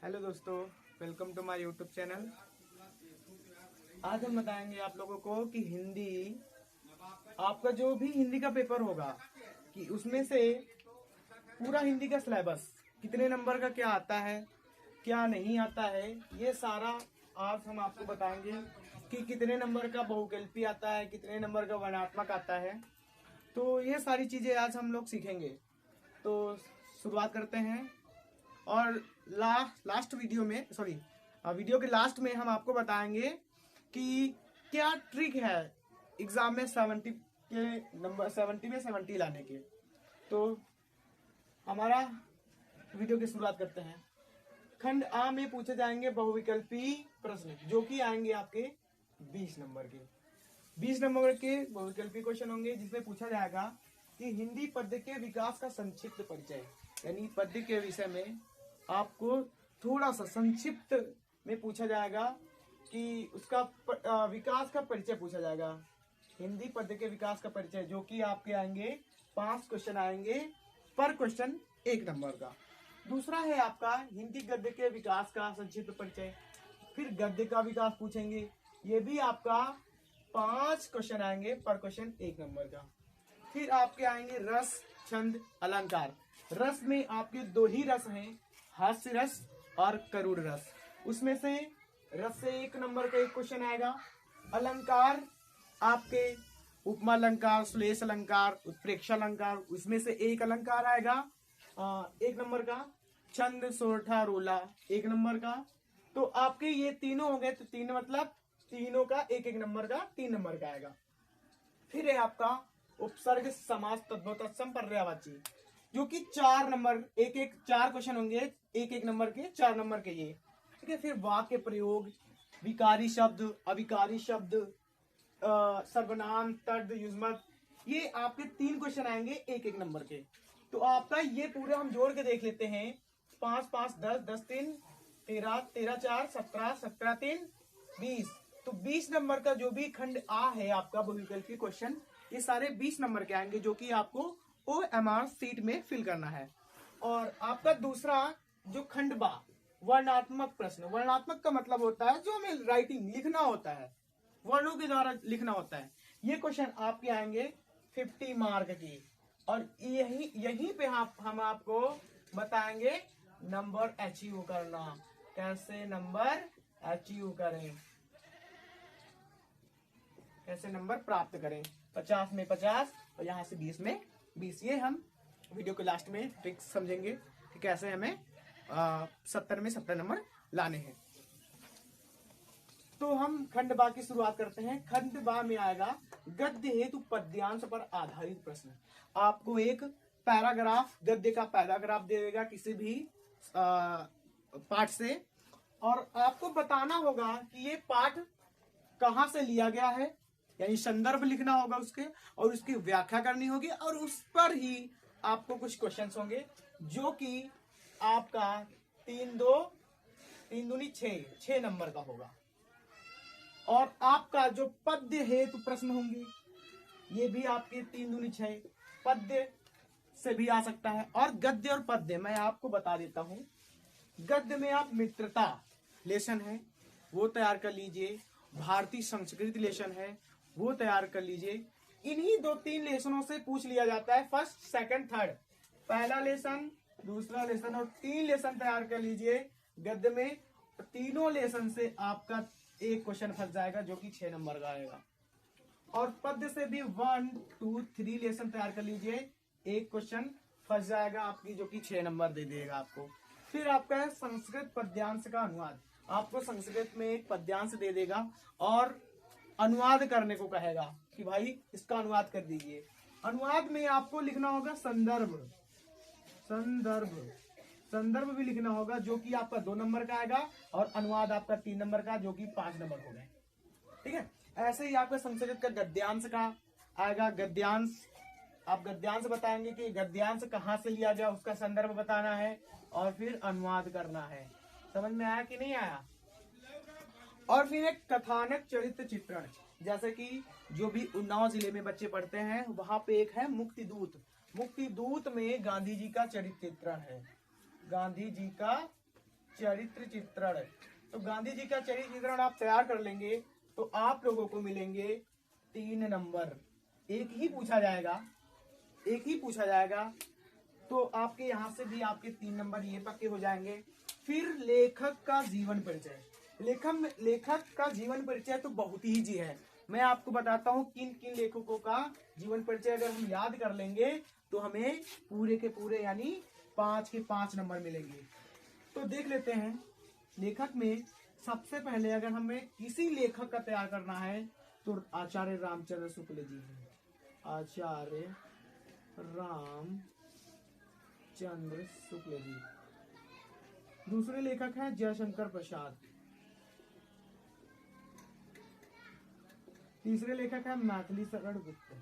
Hello दोस्तों, welcome to my YouTube channel. आज हम बताएंगे आप लोगों को कि हिंदी, आपका जो भी हिंदी का पेपर होगा कि उसमें से पूरा हिंदी का सिलेबस कितने नंबर का क्या आता है, क्या नहीं आता है, ये सारा आज हम आपको बताएंगे कि कितने नंबर का बहुकल्पी आता है, कितने नंबर का वर्णात्मक आता है। तो ये सारी चीजें आज हम लोग सीखेंगे। तो शुरुआत करते हैं। और लास्ट वीडियो में वीडियो के लास्ट में हम आपको बताएंगे कि क्या ट्रिक है एग्जाम में 70 में 70 लाने के। तो हमारा वीडियो की शुरुआत करते हैं। खंड आ में पूछे जाएंगे बहुविकल्पी प्रश्न, जो कि आएंगे आपके 20 नंबर के 20 नंबर के बहुविकल्पी क्वेश्चन होंगे, जिसमें पूछा जाएगा कि हिंदी पद्य के विकास का संक्षिप्त परिचय, यानी पद्य के विषय में आपको थोड़ा सा संक्षिप्त में पूछा जाएगा कि उसका विकास का परिचय पूछा जाएगा। हिंदी पद्य के विकास का परिचय, जो कि आपके आएंगे 5 क्वेश्चन आएंगे, पर क्वेश्चन 1 नंबर का। दूसरा है आपका हिंदी गद्य के विकास का संक्षिप्त परिचय, फिर गद्य का विकास पूछेंगे, ये भी आपका 5 क्वेश्चन आएंगे, पर क्वेश्चन 1 नंबर का। फिर आपके आएंगे रस, छंद, अलंकार। रस में आपके 2 ही रस हैं, हास्य रस और करुण रस। उसमें से रस से 1 नंबर का 1 क्वेश्चन आएगा। अलंकार आपके उपमा अलंकार, श्लेष अलंकार, उत्प्रेक्षा अलंकार, उसमें से 1 अलंकार आएगा 1 नंबर का। छंद, सोरठा, रोला 1 नंबर का। तो आपके ये तीनों हो गए, तो 3 मतलब तीनों का 1-1 नंबर का 3 नंबर का आएगा। फिर है आपका उपसर्ग, समास, तद्भव, तत्सम, पर्यायवाची, जो कि 4 नंबर 4 क्वेश्चन होंगे, 1-1 नंबर के 4 नंबर के ये। ठीक है। फिर वाक्य प्रयोग, विकारी शब्द, अविकारी शब्द, सर्वनाम, तर्द, युग्मक, ये आपके 3 क्वेश्चन आएंगे 1-1 नंबर के। तो आपका ये पूरे हम जोड़ के देख लेते हैं। 5-5 10, 10-3 13, 13-4 17, 17-3 20। तो 20 नंबर का जो भी खंड आ है आपका बहुविकल्पी क्वेश्चन, ये सारे 20 नंबर के आएंगे, जो कि आपको OMR सीट में फिल करना है। और आपका दूसरा जो खंड बा, वर्णात्मक प्रश्न। वर्णात्मक का मतलब होता है जो हमें राइटिंग लिखना होता है, वर्णों के द्वारा लिखना होता है। ये क्वेश्चन आपके आएंगे 50 मार्क की। और यहीं पे हम आपको बताएंगे नंबर अचीव करना, कैसे नंबर अचीव करें, कैसे नंबर प्राप्त करें। 50 में 50 और यहाँ से 20 में 20। ये हम वीडियो के लास्ट में ट्रिक्स समझेंगे कि कैसे हमें 70 में 70 नंबर लाने हैं। तो हम खंड बा की शुरुआत करते हैं। खंड बा में आएगा गद्य हेतु पद्यांश पर आधारित प्रश्न। आपको एक पैराग्राफ, गद्य का पैराग्राफ दे देगा किसी भी पाठ से, और आपको बताना होगा कि ये पाठ कहाँ से लिया गया है, यानी संदर्भ लिखना होगा उसके, और उसकी व्याख्या करनी होगी, और उस पर ही आपको कुछ क्वेश्चंस होंगे, जो कि आपका 3 दूनी 6 नंबर का होगा। और आपका जो पद्य हेतु प्रश्न होंगे, ये भी आपके 3 दूनी 6 पद्य से भी आ सकता है। और गद्य और पद्य मैं आपको बता देता हूं। गद्य में आप मित्रता लेसन है वो तैयार कर लीजिए, भारतीय संस्कृति लेसन है वो तैयार कर लीजिए। इन्हीं 2-3 लेसनों से पूछ लिया जाता है, फर्स्ट, सेकंड, थर्ड। पहला लेसन, दूसरा लेसन और 3 लेसन तैयार कर लीजिए गद्य में। तीनों लेसन से आपका 1 क्वेश्चन फंस जाएगा, जो कि 6 नंबर का आएगा। और पद्य से भी 1, 2, 3 लेसन तैयार कर लीजिए, 1 क्वेश्चन फंस जाएगा आपकी, जो कि 6 नंबर दे देगा आपको। फिर आपका है संस्कृत पद्यांश का अनुवाद। आपको संस्कृत में एक पद्यांश दे देगा और अनुवाद करने को कहेगा कि भाई इसका अनुवाद कर दीजिए। अनुवाद में आपको लिखना होगा संदर्भ, संदर्भ भी लिखना होगा, जो कि आपका 2 नंबर का आएगा, और अनुवाद आपका 3 नंबर का, जो कि 5 नंबर हो गए। ठीक है। ऐसे ही आपका संस्कृत का गद्यांश का आएगा। गद्यांश, आप गद्यांश बताएंगे कि गद्यांश कहाँ से लिया गया, उसका संदर्भ बताना है, और फिर अनुवाद करना है। समझ में आया कि नहीं आया। और फिर एक कथानक चरित्र चित्रण, जैसे कि जो भी उन्नाव जिले में बच्चे पढ़ते हैं, वहां पे एक है मुक्ति दूत। मुक्ति दूत में गांधी जी का चरित्र चित्रण है, गांधी जी का चरित्र चित्रण। तो गांधी जी का चरित्र चित्रण आप तैयार कर लेंगे तो आप लोगों को मिलेंगे 3 नंबर। एक ही पूछा जाएगा तो आपके यहाँ से भी आपके 3 नंबर ये पक्के हो जाएंगे। फिर लेखक का जीवन परिचय। लेखक का जीवन परिचय तो बहुत ही इजी है। मैं आपको बताता हूँ किन किन लेखकों का जीवन परिचय अगर हम याद कर लेंगे तो हमें पूरे के पूरे यानी 5 के 5 नंबर मिलेंगे। तो देख लेते हैं लेखक में। सबसे पहले अगर हमें किसी लेखक का तैयार करना है तो आचार्य रामचंद्र शुक्ल जी हैं। आचार्य रामचंद्र शुक्ल जी। दूसरे लेखक हैं जयशंकर प्रसाद। तीसरे लेखक है मैथिली शरण गुप्त।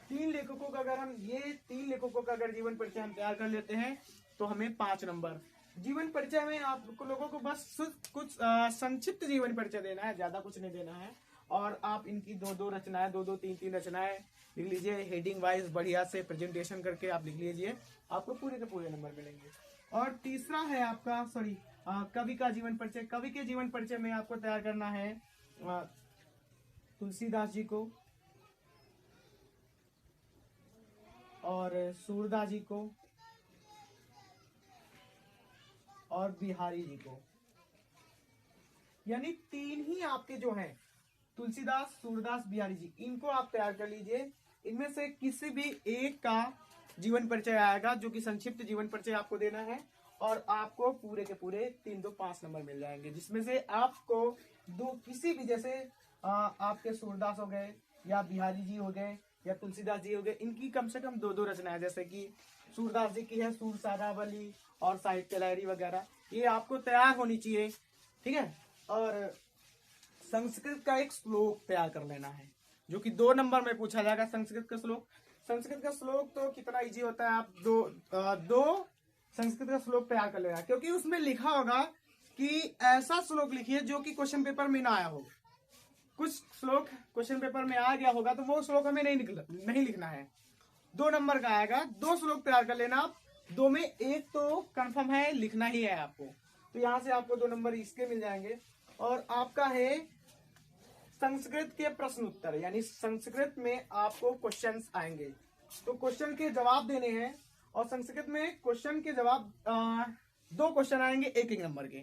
तीन लेखकों का अगर जीवन परिचय हम तैयार कर लेते हैं तो हमें 5 नंबर। जीवन परिचय में आप लोगों को बस कुछ संक्षिप्त जीवन परिचय देना है, ज्यादा कुछ नहीं देना है। और आप इनकी 2-2 रचनाएं, 2-2, 3-3 रचनाएं लिख लीजिए, हेडिंग वाइज बढ़िया से प्रेजेंटेशन करके आप लिख लीजिए, आपको पूरे के पूरे नंबर मिलेंगे। और तीसरा है आपका कवि का जीवन परिचय। कवि के जीवन परिचय में आपको तैयार करना है तुलसीदास जी को और सूरदास जी को और बिहारी जी को, यानी 3 ही आपके जो हैं तुलसीदास, सूरदास, बिहारी जी, इनको आप तैयार कर लीजिए। इनमें से किसी भी एक का जीवन परिचय आएगा जो कि संक्षिप्त जीवन परिचय आपको देना है और आपको पूरे के पूरे 3-2-5 नंबर मिल जाएंगे, जिसमें से आपको किसी भी जैसे आपके सूरदास हो गए या बिहारी जी हो गए या तुलसीदास जी हो गए, इनकी कम से कम 2-2 रचनाएं, जैसे कि सूरदास जी की है सूर सारावली और साहित्य लहरी वगैरह, ये आपको तैयार होनी चाहिए। ठीक है। और संस्कृत का एक श्लोक तैयार कर लेना है जो कि 2 नंबर में पूछा जाएगा। संस्कृत का श्लोक तो कितना इजी होता है, आप दो संस्कृत का श्लोक तैयार कर लेना, क्योंकि उसमें लिखा होगा कि ऐसा श्लोक लिखिए जो कि क्वेश्चन पेपर में ना आया हो। कुछ श्लोक क्वेश्चन पेपर में आ गया होगा तो वो श्लोक हमें नहीं लिखना है। 2 नंबर का आएगा, 2 श्लोक तैयार कर लेना आप। 2 में एक तो कंफर्म है, लिखना ही है आपको, तो यहाँ से आपको 2 नंबर इसके मिल जाएंगे। और आपका है संस्कृत के प्रश्न उत्तर, यानी संस्कृत में आपको क्वेश्चंस आएंगे तो क्वेश्चन के जवाब देने हैं। और संस्कृत में क्वेश्चन के जवाब 2 क्वेश्चन आएंगे 1-1 नंबर के,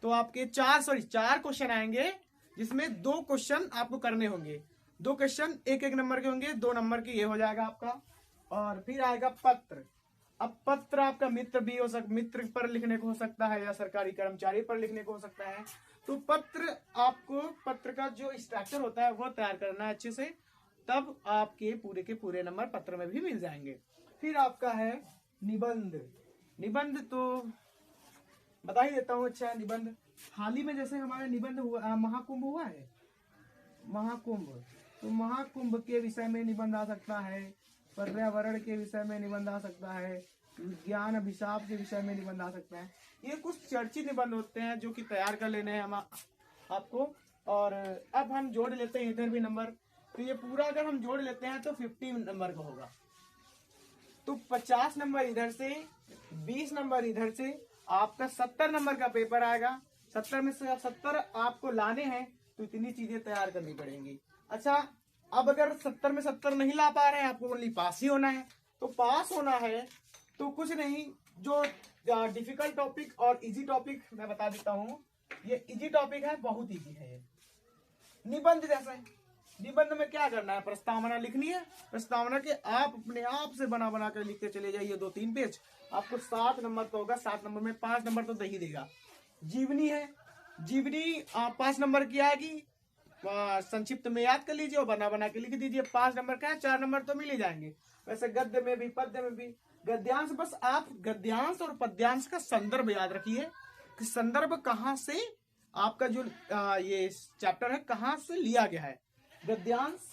तो आपके 4 क्वेश्चन आएंगे जिसमें 2 क्वेश्चन आपको करने होंगे। 2 क्वेश्चन 1-1 नंबर के होंगे, 2 नंबर के ये हो जाएगा आपका। और फिर आएगा पत्र। अब पत्र आपका मित्र पर लिखने को हो सकता है या सरकारी कर्मचारी पर लिखने को हो सकता है। तो पत्र का जो स्ट्रक्चर होता है वो तैयार करना है अच्छे से, तब आपके पूरे के पूरे नंबर पत्र में भी मिल जाएंगे। फिर आपका है निबंध तो बता ही देता हूँ। अच्छा, निबंध हाल ही में जैसे हमारा निबंध हुआ, महाकुंभ हुआ है, तो महाकुंभ के विषय में निबंध आ सकता है, पर्यावरण के विषय में निबंध आ सकता है, विज्ञान अभिशाप के विषय में निबंध आ सकता है। ये कुछ चर्चित निबंध होते हैं जो कि तैयार कर लेने हैं हम आपको। और अब हम जोड़ लेते हैं इधर भी नंबर, तो ये पूरा अगर हम जोड़ लेते हैं तो 50 नंबर का होगा। तो 50 नंबर इधर से, 20 नंबर इधर से, आपका 70 नंबर का पेपर आएगा। 70 में से 70 आपको लाने हैं तो इतनी चीजें तैयार करनी पड़ेंगी। अच्छा, अब अगर 70 में 70 नहीं ला पा रहे हैं, आपको ओनली पास ही होना है। तो पास होना है तो कुछ नहीं, जो डिफिकल्ट टॉपिक और इजी टॉपिक मैं बता देता हूँ। ये इजी टॉपिक है, बहुत इजी है ये। निबंध जैसे, निबंध में क्या करना है, प्रस्तावना लिखनी है। प्रस्तावना के आप अपने आप से बना कर लिखते चले जाइए 2-3 पेज, आपको 7 नंबर का होगा। 7 नंबर में 5 नंबर तो दे ही देगा। जीवनी है, जीवनी 5 नंबर की आएगी, संक्षिप्त में याद कर लीजिए और बना के लिख दीजिए। 5 नंबर का है, 4 नंबर तो मिल ही जाएंगे। वैसे गद्य में भी, पद्य में भी। गद्यांश, बस आप गद्यांश और पद्यांश का संदर्भ याद रखिए कि संदर्भ कहाँ से आपका जो ये चैप्टर है कहाँ से लिया गया है, गद्यांश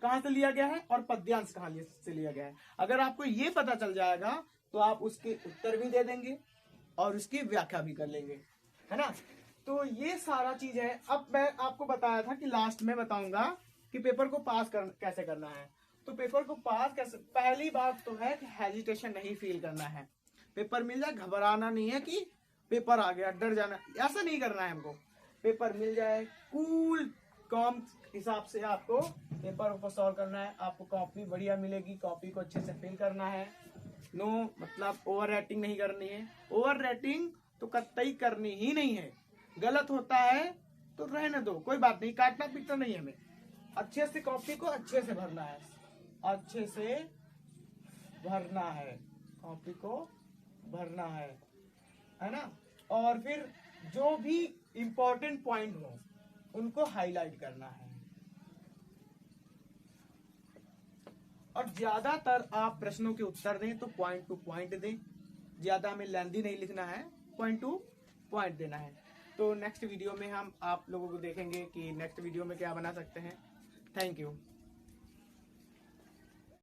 कहाँ से लिया गया है और पद्यांश कहाँ से लिया गया है। अगर आपको ये पता चल जाएगा तो आप उसके उत्तर भी दे देंगे और उसकी व्याख्या भी कर लेंगे, है ना। तो ये सारा चीज है। अब मैं आपको बताया था कि लास्ट में बताऊंगा कि पेपर को पास कैसे करना है। तो पेपर को पास कैसे, पहली बात तो है कि हेजिटेशन नहीं फील करना है। पेपर मिल जाए, घबराना नहीं है कि पेपर आ गया, डर जाना, ऐसा नहीं करना है हमको। पेपर मिल जाए, कूल कॉम हिसाब से आपको पेपर को सॉल्व करना है। आपको कॉपी बढ़िया मिलेगी, कॉपी को अच्छे से फिल करना है। नो मतलब ओवर राइटिंग नहीं करनी है। ओवर राइटिंग तो कतई करनी ही नहीं है। गलत होता है तो रहने दो, कोई बात नहीं, काटना पीटना नहीं है हमें। अच्छे से कॉपी को अच्छे से भरना है, अच्छे से भरना है, कॉपी को भरना है ना। और फिर जो भी इंपॉर्टेंट पॉइंट हो उनको हाईलाइट करना है। और ज्यादातर आप प्रश्नों के उत्तर दें तो पॉइंट टू पॉइंट दें, ज्यादा हमें लेंथी नहीं लिखना है, पॉइंट टू पॉइंट देना है। तो नेक्स्ट वीडियो में हम आप लोगों को देखेंगे कि नेक्स्ट वीडियो में क्या बना सकते हैं। Thank you.